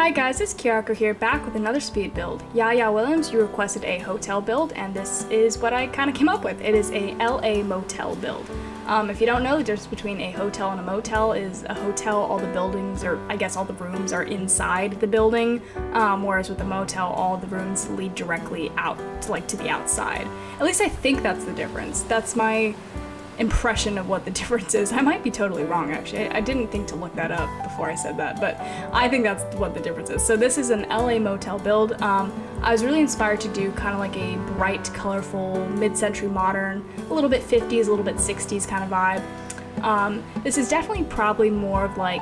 Hi guys, it's Kyoko here, back with another speed build. Yaya Williams, you requested a hotel build, and this is what I kind of came up with. It is a LA motel build. If you don't know, the difference between a hotel and a motel is a hotel, all the buildings, or I guess all the rooms are inside the building, whereas with a motel, all the rooms lead directly out, to the outside. At least I think that's the difference. That's my impression of what the difference is. I might be totally wrong, actually. I didn't think to look that up before I said that, but I think that's what the difference is. So this is an LA motel build. I was really inspired to do kind of like a bright, colorful, mid-century modern, a little bit 50s, a little bit 60s kind of vibe. This is definitely probably more of like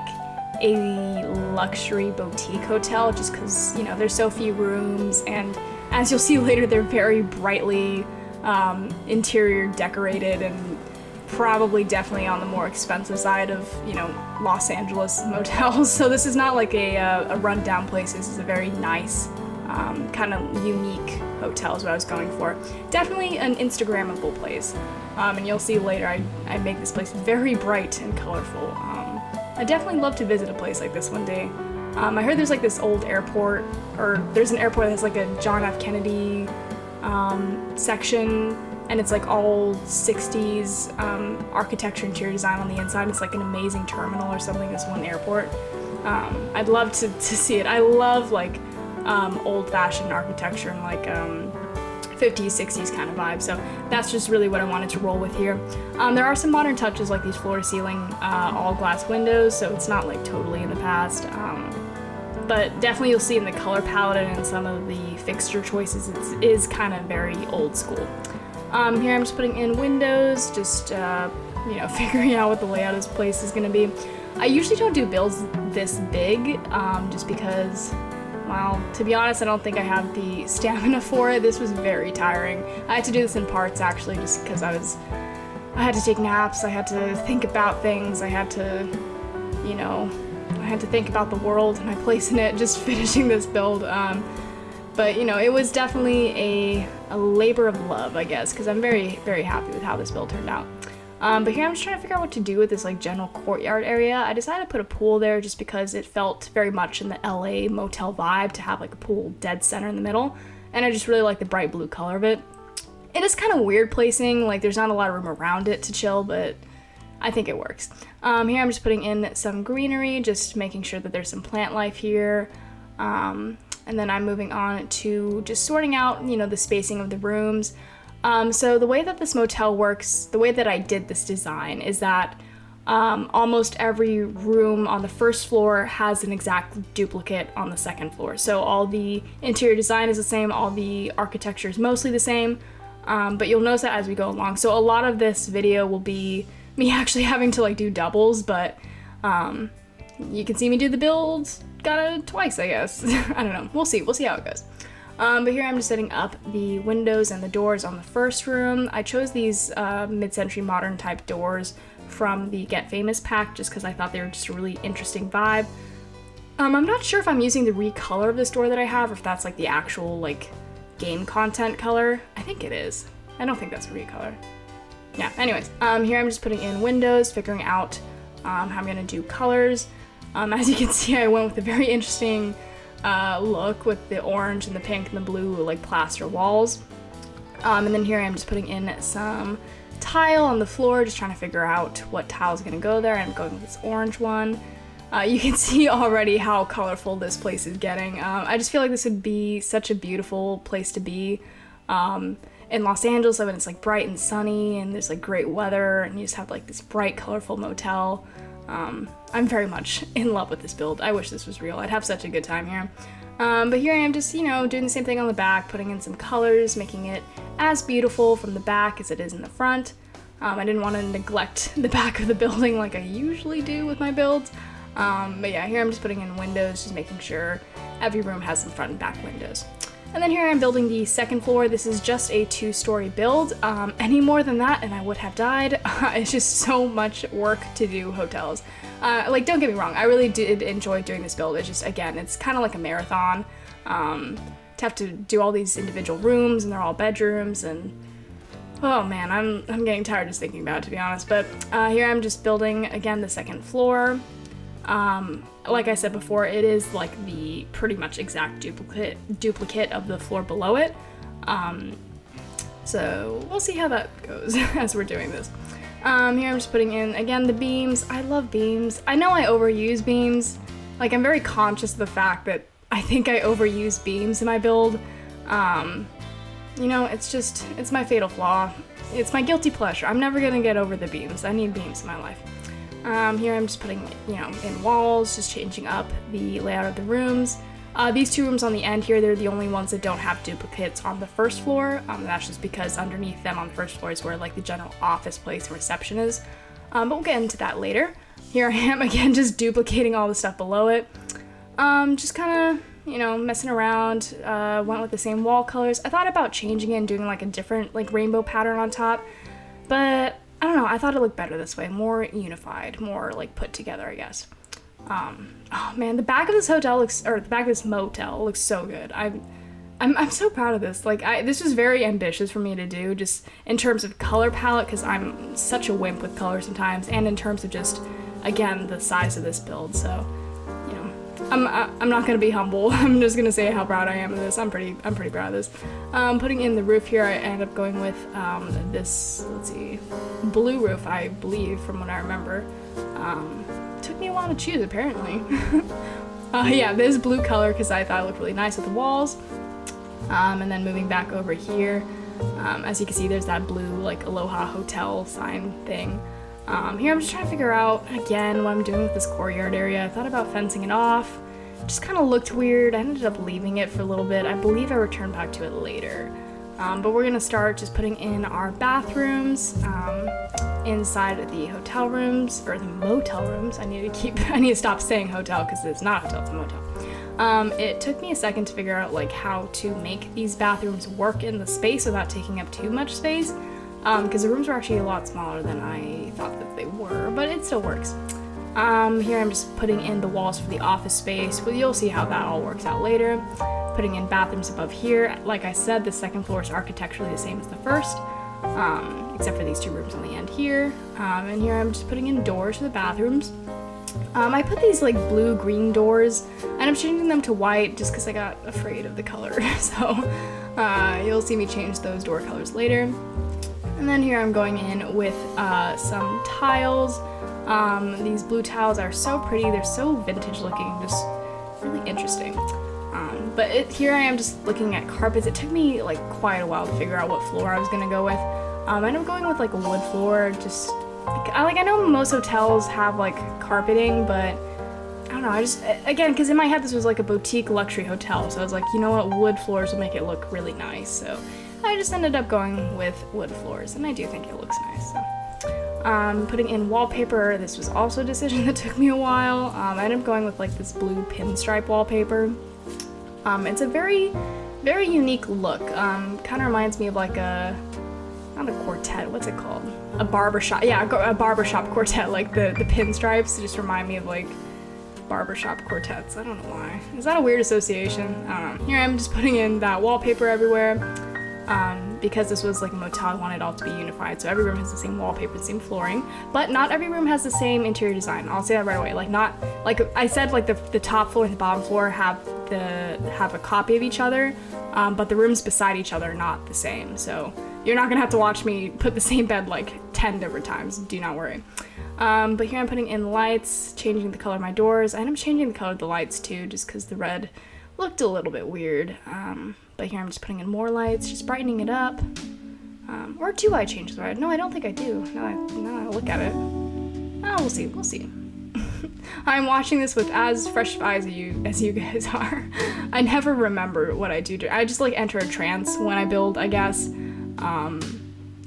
a luxury boutique hotel, just because, you know, there's so few rooms, and as you'll see later, they're very brightly interior decorated and probably definitely on the more expensive side of, you know, Los Angeles motels. So this is not like a rundown place. This is a very nice, kind of unique hotel is what I was going for. Definitely an Instagrammable place. And you'll see later I make this place very bright and colorful. I definitely love to visit a place like this one day. I heard there's like this old airport, or there's an airport that has like a John F. Kennedy section, and it's like all 60s architecture, interior design on the inside. It's like an amazing terminal or something, this one airport. I'd love to see it. I love like old-fashioned architecture and like 50s, 60s kind of vibe, so that's just really what I wanted to roll with here. There are some modern touches like these floor-to-ceiling all glass windows, so it's not like totally in the past. But definitely you'll see in the color palette and in some of the fixture choices, it is kind of very old school. Here I'm just putting in windows, just, you know, figuring out what the layout of this place is going to be. I usually don't do builds this big, just because, well, to be honest, I don't think I have the stamina for it. This was very tiring. I had to do this in parts, actually, just because I had to take naps, I had to think about things, I had to, you know, I had to think about the world and my place in it, just finishing this build. But, you know, it was definitely a labor of love, I guess, because I'm very, very happy with how this build turned out. But here I'm just trying to figure out what to do with this, like, general courtyard area. I decided to put a pool there just because it felt very much in the LA motel vibe to have, like, a pool dead center in the middle. And I just really like the bright blue color of it. It is kind of weird placing, like, there's not a lot of room around it to chill, but I think it works. Here I'm just putting in some greenery, just making sure that there's some plant life here. And then I'm moving on to just sorting out, you know, the spacing of the rooms. So the way that this motel works, the way that I did this design is that almost every room on the first floor has an exact duplicate on the second floor. So all the interior design is the same, all the architecture is mostly the same, but you'll notice that as we go along. So a lot of this video will be me actually having to like do doubles, but you can see me do the builds twice, I guess. I don't know. We'll see how it goes. But here I'm just setting up the windows and the doors on the first room. I chose these mid-century modern type doors from the Get Famous pack just because I thought they were just a really interesting vibe. I'm not sure if I'm using the recolor of this door that I have, or if that's like the actual like game content color. I think it is. I don't think that's a recolor. Yeah, anyways, here I'm just putting in windows, figuring out how I'm gonna do colors. As you can see, I went with a very interesting look with the orange and the pink and the blue like plaster walls. And then here I am just putting in some tile on the floor, just trying to figure out what tile is gonna go there. I'm going with this orange one. You can see already how colorful this place is getting. I just feel like this would be such a beautiful place to be in Los Angeles when it's like bright and sunny and there's like great weather and you just have like this bright, colorful motel. I'm very much in love with this build. I wish this was real. I'd have such a good time here. But here I am just, you know, doing the same thing on the back, putting in some colors, making it as beautiful from the back as it is in the front. I didn't want to neglect the back of the building like I usually do with my builds. But yeah, here I'm just putting in windows, just making sure every room has some front and back windows. And then here I'm building the second floor. This is just a 2-story build. Any more than that and I would have died. It's just so much work to do hotels. Like, don't get me wrong, I really did enjoy doing this build. It's just, again, it's kind of like a marathon. To have to do all these individual rooms and they're all bedrooms, and oh man, I'm getting tired just thinking about it, to be honest. But here I'm just building, again, the second floor. Like I said before, it is like the pretty much exact duplicate of the floor below it. So we'll see how that goes as we're doing this. Here I'm just putting in, again, the beams. I love beams. I know I overuse beams. Like, I'm very conscious of the fact that I think I overuse beams in my build. You know, it's my fatal flaw. It's my guilty pleasure. I'm never gonna get over the beams. I need beams in my life. Here I'm just putting, you know, in walls, just changing up the layout of the rooms. These two rooms on the end here, they're the only ones that don't have duplicates on the first floor. That's just because underneath them on the first floor is where like the general office place and reception is. But we'll get into that later. Here I am again, just duplicating all the stuff below it. Just kind of, you know, messing around, went with the same wall colors. I thought about changing it and doing like a different like rainbow pattern on top, but I don't know, I thought it looked better this way, more unified, more like put together, I guess. Oh man, the back of this hotel looks, or the back of this motel looks so good. I'm so proud of this. Like, this was very ambitious for me to do, just in terms of color palette, because I'm such a wimp with color sometimes, and in terms of just, again, the size of this build. So, you know, I'm not gonna be humble. I'm just gonna say how proud I am of this. I'm pretty proud of this. Putting in the roof here, I ended up going with this, let's see, blue roof, I believe, from what I remember. Took me a while to choose, apparently. Yeah, this blue color because I thought it looked really nice with the walls. And then moving back over here, as you can see, there's that blue like Aloha Hotel sign thing. Here I'm just trying to figure out again what I'm doing with this courtyard area. I thought about fencing it off. Just kind of looked weird. I ended up leaving it for a little bit. I believe I returned back to it later. But we're gonna start just putting in our bathrooms inside of the hotel rooms, or the motel rooms. I need to stop saying hotel because it's not a hotel, it's a motel. It took me a second to figure out like how to make these bathrooms work in the space without taking up too much space, because the rooms were actually a lot smaller than I thought that they were, but it still works. Here I'm just putting in the walls for the office space, but you'll see how that all works out later. Putting in bathrooms above here. Like I said, the second floor is architecturally the same as the first, except for these two rooms on the end here. And here I'm just putting in doors for the bathrooms. I put these like blue-green doors, and I'm changing them to white just because I got afraid of the color. So you'll see me change those door colors later. And then here I'm going in with some tiles. These blue tiles are so pretty. They're so vintage looking, just really interesting. But here I am just looking at carpets. It took me like quite a while to figure out what floor I was gonna go with. I ended up going with like a wood floor. Just I know most hotels have like carpeting, but I don't know. I just, again, because in my head this was like a boutique luxury hotel, so I was like, you know what, wood floors will make it look really nice. So I just ended up going with wood floors, and I do think it looks nice. So. Putting in wallpaper. This was also a decision that took me a while. I ended up going with like this blue pinstripe wallpaper. It's a very, very unique look. Kind of reminds me of like not a quartet, what's it called? A barbershop, yeah, a barbershop quartet, like the pinstripes just remind me of like barbershop quartets. I don't know why. Is that a weird association? I don't know. Here I'm just putting in that wallpaper everywhere. Because this was like a motel, I wanted it all to be unified, so every room has the same wallpaper, the same flooring, but not every room has the same interior design. I'll say that right away. Like, not like I said, like the top floor and the bottom floor have a copy of each other, but the rooms beside each other are not the same. So you're not gonna have to watch me put the same bed like 10 different times. Do not worry. But here I'm putting in lights, changing the color of my doors, and I'm changing the color of the lights too, just because the red looked a little bit weird. But here I'm just putting in more lights, just brightening it up. Or do I change the red? No, I don't think I do. Now I look at it. Oh, we'll see. I'm watching this with as fresh eyes as you guys are. I never remember what I do. I just like enter a trance when I build, I guess. And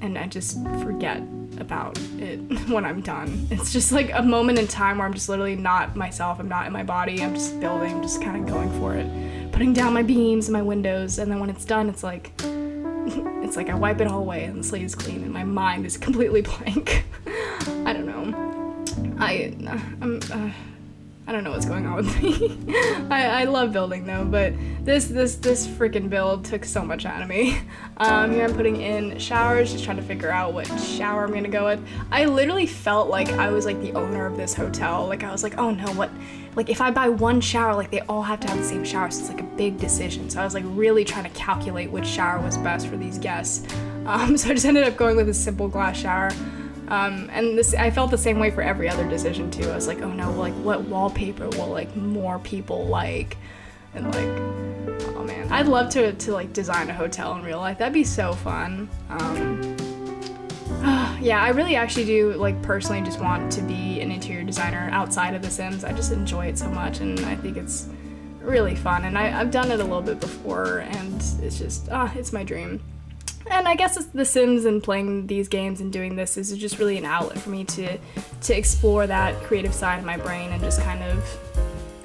I just forget about it when I'm done. It's just like a moment in time where I'm just literally not myself. I'm not in my body. I'm just building. I'm just kind of going for it. Putting down my beams and my windows, and then when it's done, it's like I wipe it all away and the slate is clean and my mind is completely blank. I don't know. I don't know what's going on with me. I love building though, but this freaking build took so much out of me. Here I'm putting in showers, just trying to figure out what shower I'm gonna go with. I literally felt like I was like the owner of this hotel. Like I was like, oh no, what? Like if I buy one shower, like they all have to have the same shower, so it's like a big decision. So I was like really trying to calculate which shower was best for these guests. So I just ended up going with a simple glass shower. And this, I felt the same way for every other decision too. I was like, oh no, like what wallpaper will like more people like? And like, oh man, I'd love to like design a hotel in real life. That'd be so fun. Yeah, I really actually do like personally just want to be an interior designer outside of The Sims. I just enjoy it so much, and I think it's really fun. And I've done it a little bit before, and it's just, it's my dream. And I guess it's The Sims and playing these games and doing this is just really an outlet for me to explore that creative side of my brain and just kind of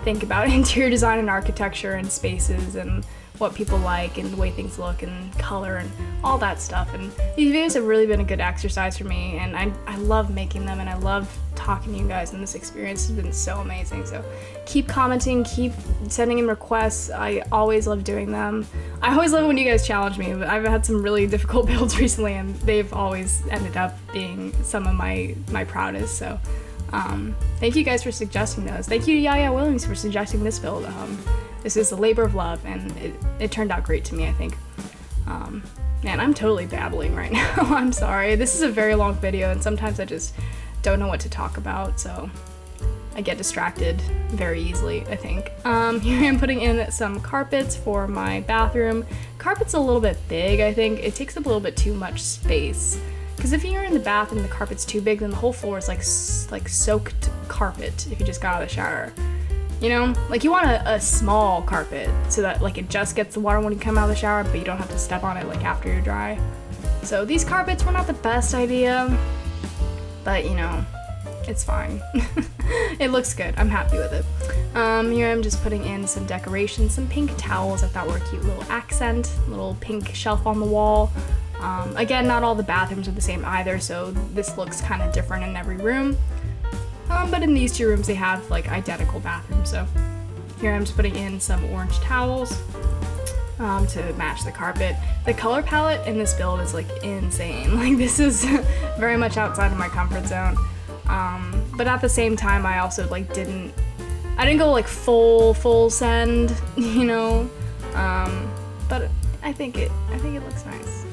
think about interior design and architecture and spaces and what people like and the way things look and color and all that stuff. And these videos have really been a good exercise for me, and I love making them, and I love talking to you guys, and this experience has been so amazing. So keep commenting, keep sending in requests. I always love doing them. I always love it when you guys challenge me, but I've had some really difficult builds recently, and they've always ended up being some of my proudest. So thank you guys for suggesting those. Thank you to Yaya Williams for suggesting this build. This is a labor of love, and it turned out great to me, I think. Man, I'm totally babbling right now. I'm sorry. This is a very long video, and sometimes I just don't know what to talk about, so I get distracted very easily, I think. Here I'm putting in some carpets for my bathroom. Carpet's a little bit big, I think. It takes up a little bit too much space. Because if you're in the bath and the carpet's too big, then the whole floor is like soaked carpet if you just got out of the shower. You know, like you want a small carpet so that like it just gets the water when you come out of the shower, but you don't have to step on it like after you're dry. So these carpets were not the best idea, but you know, it's fine. It looks good. I'm happy with it. Here I'm just putting in some decorations, some pink towels I thought were a cute little accent, little pink shelf on the wall. Again, not all the bathrooms are the same either, so this looks kind of different in every room. But in these two rooms, they have like identical bathrooms. So here I'm just putting in some orange towels to match the carpet. The color palette in this build is like insane. Like this is very much outside of my comfort zone. But at the same time, I also like didn't go like full send, you know. But I think it looks nice.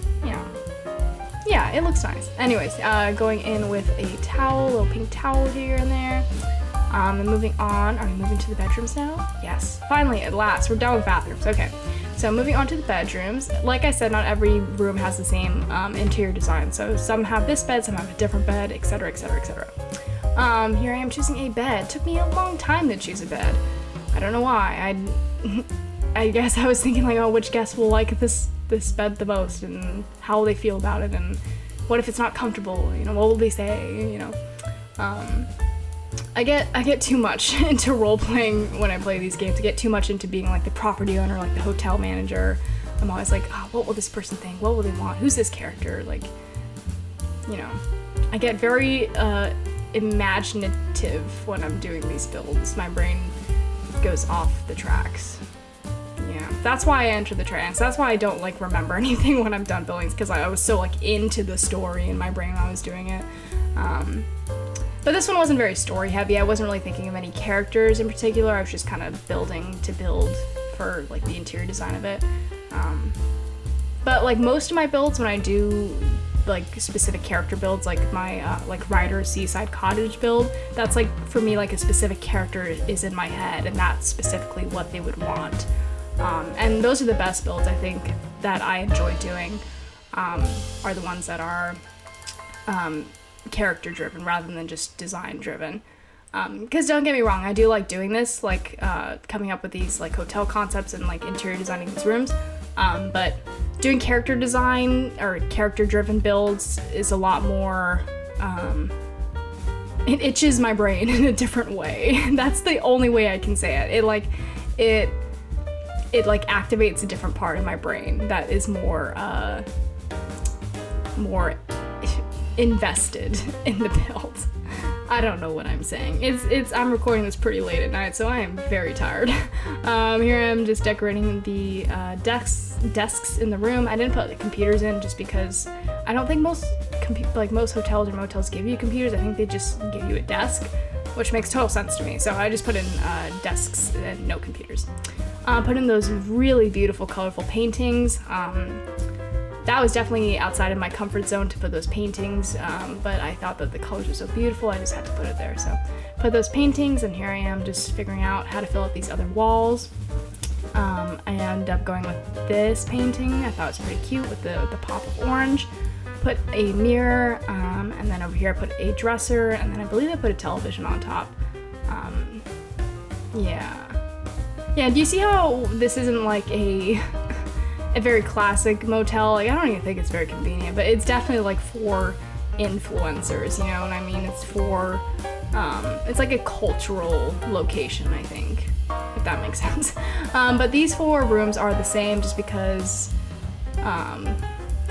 Yeah, it looks nice. Anyways, going in with a towel, little pink towel here and there. And moving on. Are we moving to the bedrooms now? Yes. Finally, at last, we're done with bathrooms. Okay. So moving on to the bedrooms. Like I said, not every room has the same interior design. So some have this bed, some have a different bed, etc., etc., etc. Here I am choosing a bed. Took me a long time to choose a bed. I don't know why. I guess I was thinking like, oh, which guest will like this bed the most, and how will they feel about it, and what if it's not comfortable, you know, what will they say, you know. I get too much into role-playing when I play these games. I get too much into being like the property owner, like the hotel manager. I'm always like, oh, what will this person think, what will they want, who's this character, like, you know. I get very imaginative when I'm doing these builds. My brain goes off the tracks. Yeah, that's why I enter the trance. That's why I don't like remember anything when I'm done building, because I was so like into the story in my brain when I was doing it. But this one wasn't very story heavy. I wasn't really thinking of any characters in particular. I was just kind of building to build for like the interior design of it. But like most of my builds, when I do like specific character builds, like my like Ryder Seaside Cottage build, that's like for me like a specific character is in my head, and that's specifically what they would want. And those are the best builds, I think, that I enjoy doing, are the ones that are character driven rather than just design driven. Because don't get me wrong, I do like doing this, like coming up with these like hotel concepts and like interior designing these rooms, but doing character design or character driven builds is a lot more, it itches my brain in a different way. That's the only way I can say it. It like activates a different part of my brain that is more invested in the build. I don't know what I'm saying. I'm recording this pretty late at night, so I am very tired. Here I am just decorating the desks in the room. I didn't put the computers in just because I don't think most hotels or motels give you computers. I think they just give you a desk, which makes total sense to me. So I just put in desks and no computers. Put in those really beautiful, colorful paintings. That was definitely outside of my comfort zone to put those paintings, but I thought that the colors were so beautiful, I just had to put it there. So put those paintings, and here I am just figuring out how to fill out these other walls. I ended up going with this painting. I thought it was pretty cute with the pop of orange. Put a mirror, and then over here I put a dresser, and then I believe I put a television on top. Yeah, do you see how this isn't like a very classic motel? Like, I don't even think it's very convenient, but it's definitely like for influencers, you know what I mean? It's for, it's like a cultural location, I think, if that makes sense. But these 4 rooms are the same just because,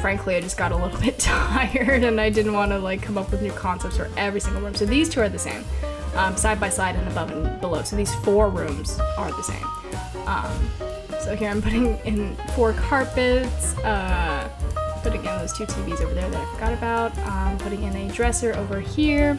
frankly, I just got a little bit tired and I didn't want to like come up with new concepts for every single room. So these 2 are the same, side by side and above and below. So these 4 rooms are the same. So here I'm putting in 4 carpets, putting in those 2 TVs over there that I forgot about, putting in a dresser over here.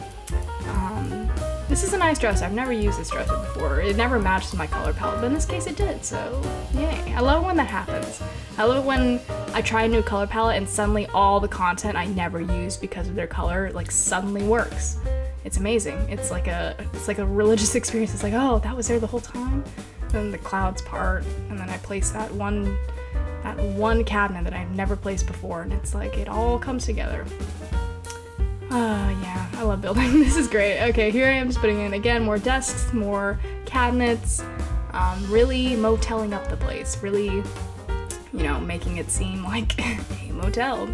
This is a nice dresser. I've never used this dresser before. It never matched my color palette, but in this case it did, so yay. I love when that happens. I love it when I try a new color palette and suddenly all the content I never used because of their color like suddenly works. It's amazing. It's like a religious experience. It's like, oh, that was there the whole time? Then the clouds part, and then I place that one cabinet that I've never placed before, and it's like it all comes together. Yeah, I love building. This is great. Okay, here I am just putting in again more desks, more cabinets, really moteling up the place, really, making it seem like a motel.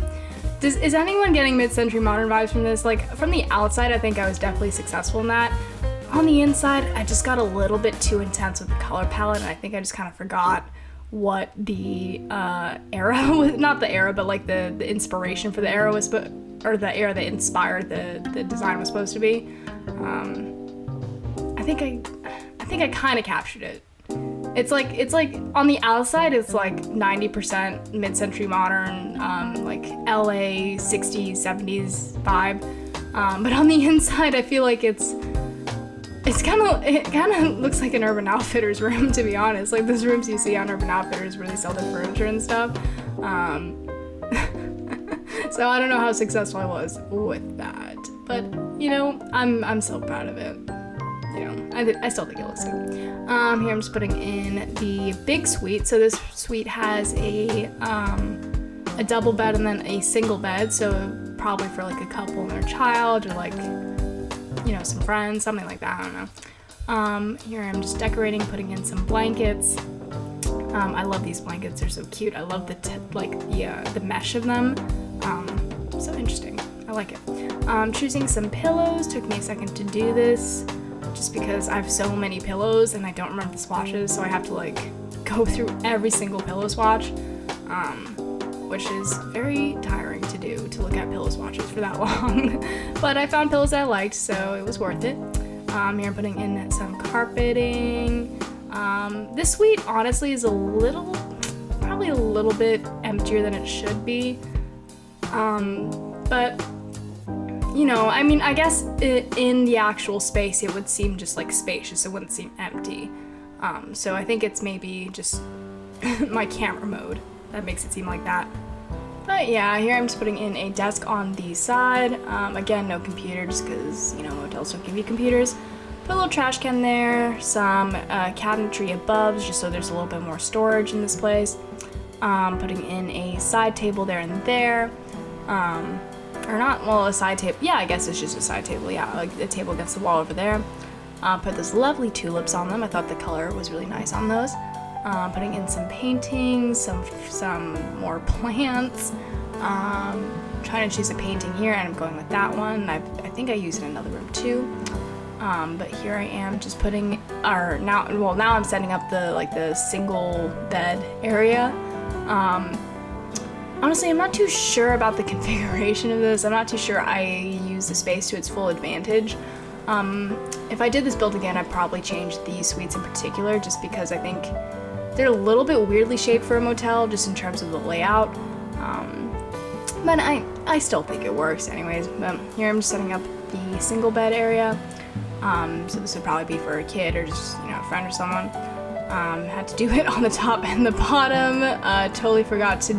Is anyone getting mid-century modern vibes from this? Like, from the outside, I think I was definitely successful in that. On the inside, I just got a little bit too intense with the color palette, and I think I just kind of forgot what the era was, not the era, but like the inspiration for the era was, or the era that inspired the design was supposed to be. I think I kind of captured it. It's like on the outside, it's like 90% mid-century modern, like LA 60s, 70s vibe. But on the inside, I feel like it kind of looks like an Urban Outfitters room, to be honest. Like those rooms you see on Urban Outfitters where they sell their furniture and stuff. So I don't know how successful I was with that, but I'm so proud of it. I still think it looks good. Here I'm just putting in the big suite. So this suite has a double bed and then a single bed. So probably for like a couple and their child, or like some friends, something like that. I don't know. Here I'm just decorating, putting in some blankets. I love these blankets. They're so cute. I love the mesh of them. So interesting. I like it. Choosing some pillows. Took me a second to do this, just because I have so many pillows and I don't remember the swatches, so I have to like go through every single pillow swatch, which is very tiring to do, to look at pillow swatches for that long. But I found pillows that I liked, so it was worth it. Here I'm putting in some carpeting. This suite honestly is probably a little bit emptier than it should be. But I guess in the actual space, it would seem just like spacious. It wouldn't seem empty. So I think it's maybe just my camera mode that makes it seem like that. But yeah, here I'm just putting in a desk on the side. Again, no computer, just because, motels don't give you computers. Put a little trash can there, some cabinetry above, just so there's a little bit more storage in this place. Putting in a side table there and there. A side table. Yeah, I guess it's just a side table. Yeah, like a table against the wall over there. Put those lovely tulips on them. I thought the color was really nice on those. Putting in some paintings, some more plants. Trying to choose a painting here, and I'm going with that one. I think I used it in another room too. But here I am just putting now I'm setting up the single bed area. Honestly, I'm not too sure about the configuration of this. I'm not too sure I use the space to its full advantage. If I did this build again, I'd probably change these suites in particular, just because I think they're a little bit weirdly shaped for a motel, just in terms of the layout. But I still think it works anyways. But here I'm just setting up the single bed area. So this would probably be for a kid or just, a friend or someone. Had to do it on the top and the bottom. Totally forgot to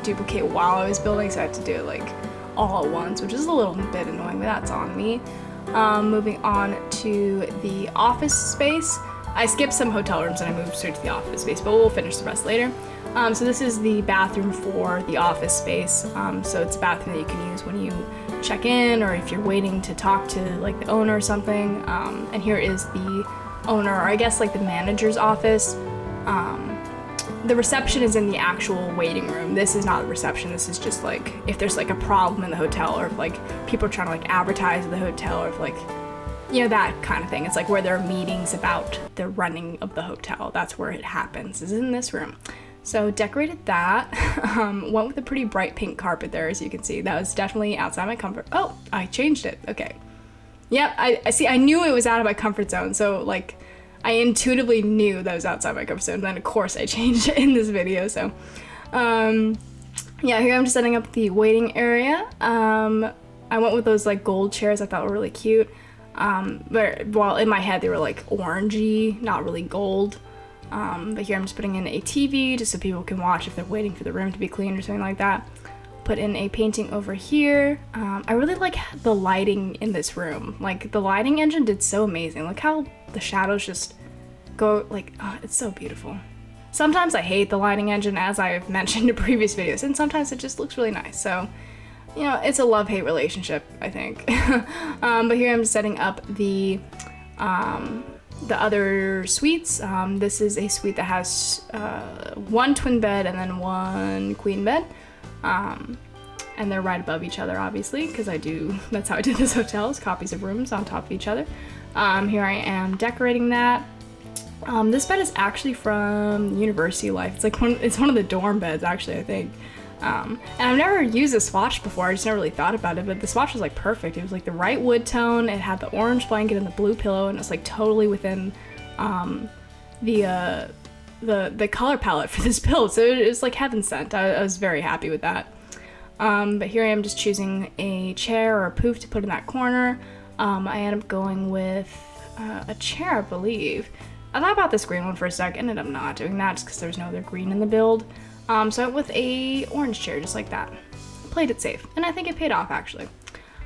duplicate while I was building, so I had to do it like all at once, which is a little bit annoying, but that's on me. Moving on to the office space. I skipped some hotel rooms and I moved straight to the office space, but we'll finish the rest later. So this is the bathroom for the office space. So it's a bathroom that you can use when you check in or if you're waiting to talk to like the owner or something. And here is the owner, or I guess like the manager's office. The reception is in the actual waiting room. This is not the reception. This is just like if there's like a problem in the hotel, or if like people are trying to like advertise at the hotel, or if like, that kind of thing. It's like where there are meetings about the running of the hotel. That's where it happens, is in this room. So decorated that. Went with a pretty bright pink carpet there, as you can see. That was definitely outside my comfort. Oh, I changed it. Okay. Yep, I see. I knew it was out of my comfort zone. So like, I intuitively knew that was outside my comfort zone. And then of course I changed it in this video. So, yeah, here I'm just setting up the waiting area. I went with those like gold chairs I thought were really cute. But well, in my head they were like orangey, not really gold. But here I'm just putting in a TV just so people can watch if they're waiting for the room to be cleaned or something like that. Put in a painting over here. I really like the lighting in this room. Like the lighting engine did so amazing. Look how the shadows just go like, oh, it's so beautiful. Sometimes I hate the lighting engine, as I've mentioned in previous videos, and sometimes it just looks really nice. So, it's a love-hate relationship, I think. But here I'm setting up the other suites. This is a suite that has one twin bed and then one queen bed. And they're right above each other, obviously, because that's how I did this hotel, is copies of rooms on top of each other. Here I am decorating that. This bed is actually from University Life. It's one of the dorm beds, actually, I think. And I've never used a swatch before. I just never really thought about it, but the swatch was like perfect. It was like the right wood tone. It had the orange blanket and the blue pillow, and it was like totally within the color palette for this build. So it was like heaven sent. I was very happy with that. But here I am just choosing a chair or a poof to put in that corner. I ended up going with a chair, I believe. I thought about this green one for a sec, ended up not doing that just because there was no other green in the build. So I went with a orange chair, just like that. Played it safe, and I think it paid off, actually.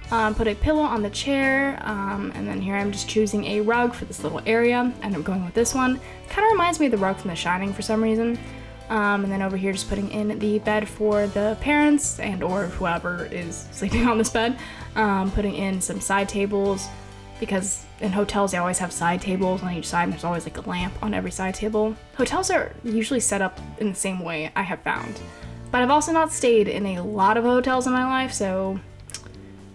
Put a pillow on the chair, and then here I'm just choosing a rug for this little area, and I'm going with this one. Kind of reminds me of the rug from The Shining for some reason. And then over here just putting in the bed for the parents and or whoever is sleeping on this bed. Putting in some side tables, because in hotels they always have side tables on each side, and there's always like a lamp on every side table. Hotels are usually set up in the same way, I have found. But I've also not stayed in a lot of hotels in my life, so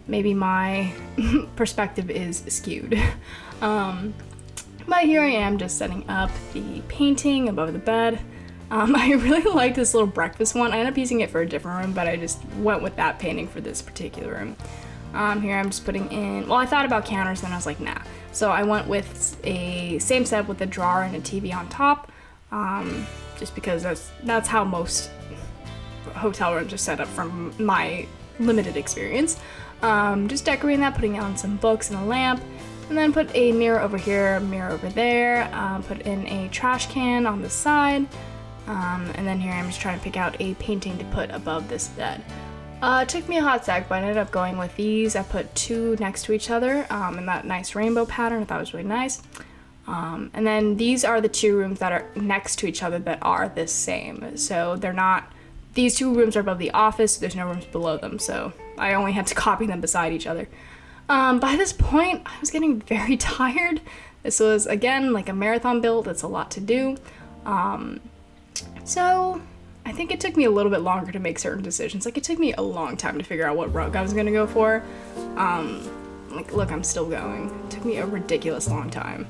maybe my perspective is skewed. But here I am just setting up the painting above the bed. I really like this little breakfast one. I ended up using it for a different room, but I just went with that painting for this particular room. Here I'm just putting in, well, I thought about counters and I was like, nah. So I went with a same setup with a drawer and a TV on top, just because that's how most hotel rooms are set up from my limited experience. Just decorating that, putting on some books and a lamp, and then put a mirror over here, a mirror over there, put in a trash can on the side, and then here I'm just trying to pick out a painting to put above this bed. It took me a hot sec, but I ended up going with these. I put two next to each other in that nice rainbow pattern. I thought it was really nice. And then these are the two rooms that are next to each other that are the same. So they're not, these two rooms are above the office, so there's no rooms below them. So I only had to copy them beside each other. By this point, I was getting very tired. This was, again, like a marathon build. It's a lot to do. So I think it took me a little bit longer to make certain decisions. Like, it took me a long time to figure out what rug I was gonna go for. Like, look, I'm still going. It took me a ridiculous long time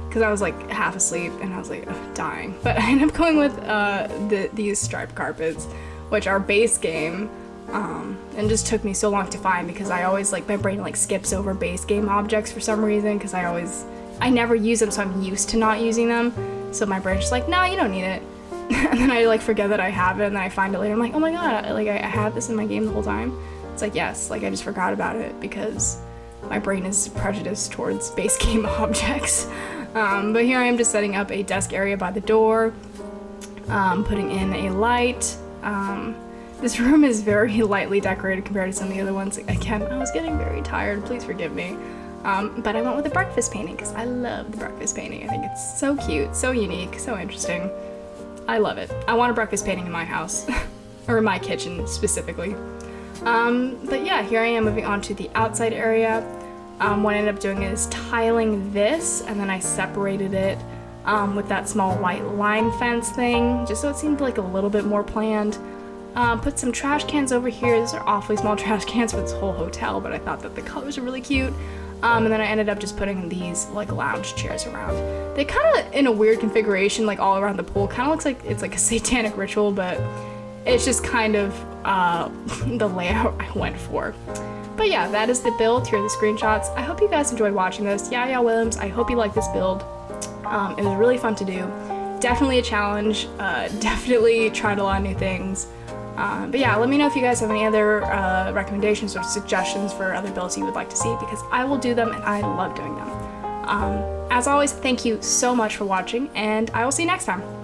because I was like half asleep and I was like dying. But I ended up going with these striped carpets, which are base game. And it just took me so long to find because I always like my brain like skips over base game objects for some reason because I never use them, so I'm used to not using them. So my brain's just like, no, you don't need it. And then I like forget that I have it, and then I find it later. I'm like, oh my god, like I had this in my game the whole time. It's like, yes, like I just forgot about it because my brain is prejudiced towards base game objects. But here I am just setting up a desk area by the door, putting in a light. This room is very lightly decorated compared to some of the other ones. Again, I was getting very tired, please forgive me. But I went with the breakfast painting because I love the breakfast painting. I think it's so cute, so unique, so interesting. I love it. I want a breakfast painting in my house, or in my kitchen specifically. But yeah, here I am moving on to the outside area. What I ended up doing is tiling this, and then I separated it with that small white line fence thing, just so it seemed like a little bit more planned. Put some trash cans over here. These are awfully small trash cans for this whole hotel, but I thought that the colors are really cute. And then I ended up just putting these like lounge chairs around. They kind of in a weird configuration, like all around the pool. Kind of looks like it's like a satanic ritual, but it's just kind of the layout I went for. But yeah, that is the build. Here are the screenshots. I hope you guys enjoyed watching this. Yeah, Williams, I hope you like this build. It was really fun to do. Definitely a challenge. Definitely tried a lot of new things. But yeah, let me know if you guys have any other recommendations or suggestions for other builds you would like to see, because I will do them and I love doing them. As always, thank you so much for watching, and I will see you next time.